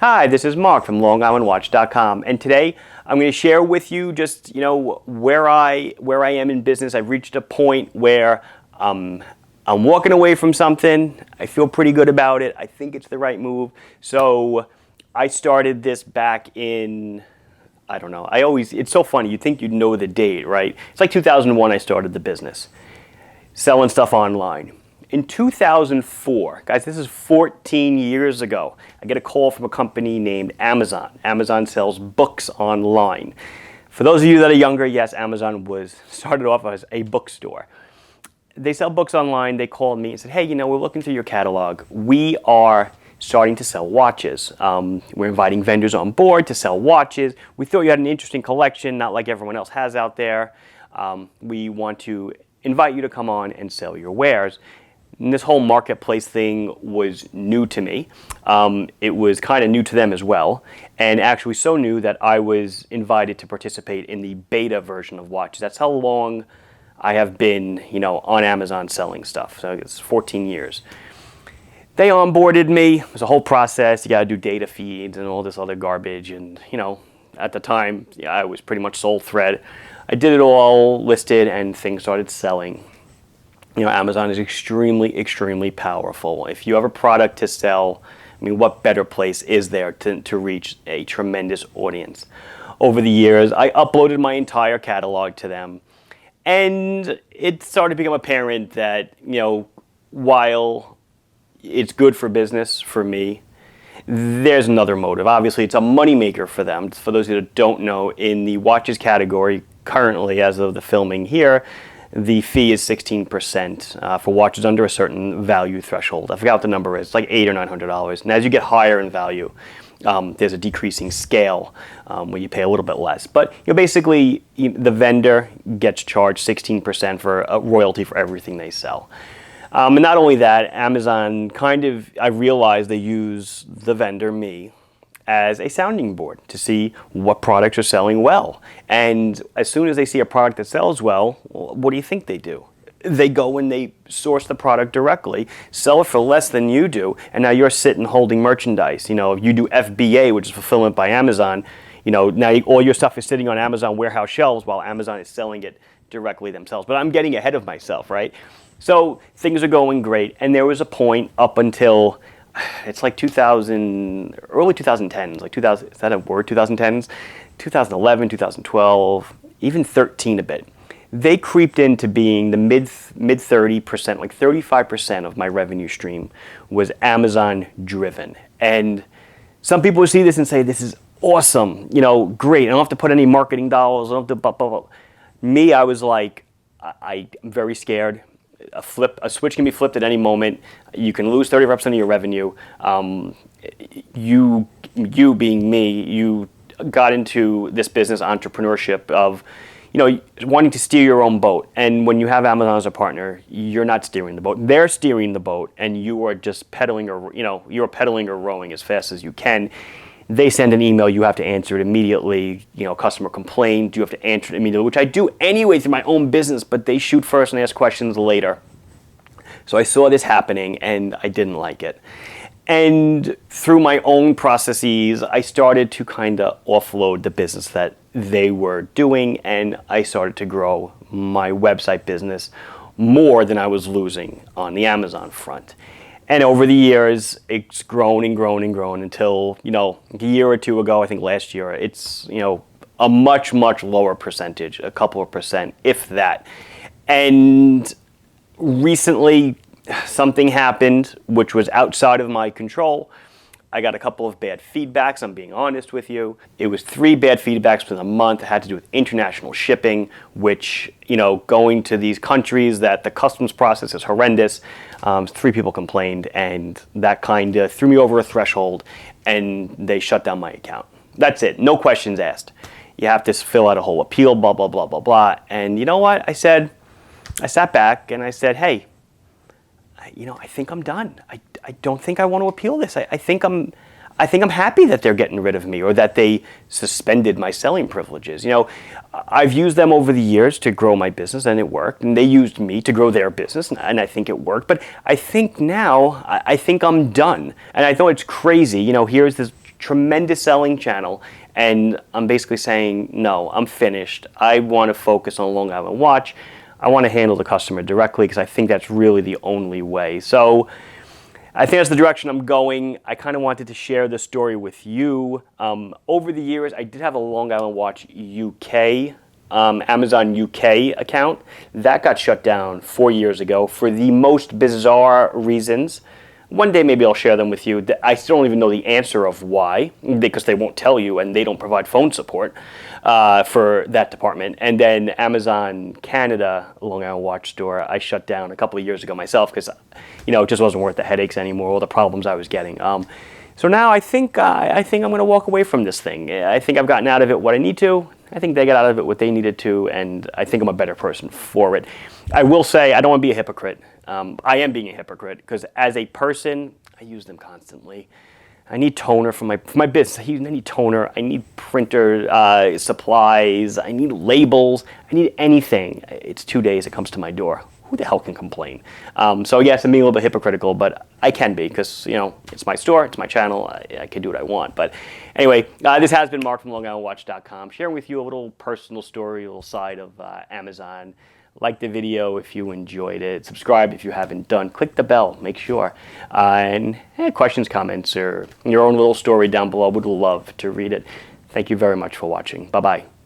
Hi, this is Mark from LongIslandWatch.com, and today I'm going to share with you just where I am in business. I've reached a point where I'm walking away from something. I feel pretty good about it. I think it's the right move. So I started this back in, I don't know. It's so funny. You'd think you'd know the date, right? It's like 2001 I started the business, selling stuff online. In 2004, guys, this is 14 years ago, I get a call from a company named Amazon. Amazon sells books online. For those of you that are younger, yes, Amazon started off as a bookstore. They sell books online. They called me and said, hey, we're looking through your catalog. We are starting to sell watches. We're inviting vendors on board to sell watches. We thought you had an interesting collection, not like everyone else has out there. We want to invite you to come on and sell your wares. And this whole marketplace thing was new to me. It was kind of new to them as well, and actually so new that I was invited to participate in the beta version of watches. That's how long I have been, on Amazon selling stuff. So it's 14 years. They onboarded me. It was a whole process. You got to do data feeds and all this other garbage. And at the time, I was pretty much sole thread. I did it all, listed, and things started selling. Amazon is extremely, extremely powerful. If you have a product to sell, what better place is there to reach a tremendous audience? Over the years, I uploaded my entire catalog to them, and it started to become apparent that, while it's good for business for me, there's another motive. Obviously, it's a moneymaker for them. For those of you that don't know, in the watches category, currently, as of the filming here, the fee is 16% for watches under a certain value threshold. I forgot what the number is. It's like $800 or $900. And as you get higher in value, there's a decreasing scale where you pay a little bit less. But basically, the vendor gets charged 16% for a royalty for everything they sell. And not only that, Amazon I realized they use the vendor, me, as a sounding board to see what products are selling well. And as soon as they see a product that sells well, what do you think they do? They go and they source the product directly, sell it for less than you do, and now you're sitting holding merchandise. You do FBA, which is fulfillment by Amazon. Now all your stuff is sitting on Amazon warehouse shelves while Amazon is selling it directly themselves. But I'm getting ahead of myself, right? So things are going great, and there was a point up until it's like early 2010s, like 2000, is that a word, 2010s? 2011, 2012, even 13 a bit. They creeped into being the mid 30%, like 35% of my revenue stream was Amazon driven. And some people would see this and say, this is awesome, great. I don't have to put any marketing dollars, I don't have to blah, blah, blah. Me, I was like, I'm very scared. A switch can be flipped at any moment. You can lose 35% of your revenue. You being me, you got into this business entrepreneurship of, wanting to steer your own boat. And when you have Amazon as a partner, you're not steering the boat. They're steering the boat, and you are just pedaling or rowing as fast as you can. They send an email, you have to answer it immediately. Customer complaint, you have to answer it immediately, which I do anyway through my own business, but they shoot first and ask questions later. So I saw this happening, and I didn't like it. And through my own processes, I started to kind of offload the business that they were doing, and I started to grow my website business more than I was losing on the Amazon front. And over the years, it's grown and grown and grown until, a year or two ago, I think last year, it's, a much, much lower percentage, a couple of percent, if that. And recently, something happened which was outside of my control. I got a couple of bad feedbacks, I'm being honest with you. It was 3 bad feedbacks within a month. It had to do with international shipping, which, going to these countries that the customs process is horrendous. 3 people complained, and that kind of threw me over a threshold, and they shut down my account. That's it, no questions asked. You have to fill out a whole appeal, blah, blah, blah, blah, blah. And you know what? I sat back and I said, hey, I think I'm done. I don't think I want to appeal this. I think I'm happy that they're getting rid of me, or that they suspended my selling privileges. I've used them over the years to grow my business, and it worked. And they used me to grow their business, and I think it worked. But I think now, I think I'm done. And I know it's crazy. Here's this tremendous selling channel, and I'm basically saying, no, I'm finished. I want to focus on Long Island Watch. I want to handle the customer directly because I think that's really the only way. So I think that's the direction I'm going. I kind of wanted to share this story with you. Over the years, I did have a Long Island Watch UK, Amazon UK account. That got shut down 4 years ago for the most bizarre reasons. One day maybe I'll share them with you. I still don't even know the answer of why, because they won't tell you and they don't provide phone support for that department. And then Amazon Canada, Long Island Watch store, I shut down a couple of years ago myself because, it just wasn't worth the headaches anymore, all the problems I was getting. So now I think I'm going to walk away from this thing. I think I've gotten out of it what I need to. I think they got out of it what they needed to, and I think I'm a better person for it. I will say I don't want to be a hypocrite. I am being a hypocrite because as a person, I use them constantly. I need toner for my business. I need toner. I need printer supplies. I need labels. I need anything. It's 2 days it comes to my door. Who the hell can complain? So yes, I'm being a little bit hypocritical, but I can be because it's my store, it's my channel. I can do what I want. But anyway, this has been Mark from LongIslandWatch.com, sharing with you a little personal story, a little side of Amazon. Like the video if you enjoyed it. Subscribe if you haven't done. Click the bell, make sure. And questions, comments, or your own little story down below. Would love to read it. Thank you very much for watching. Bye-bye.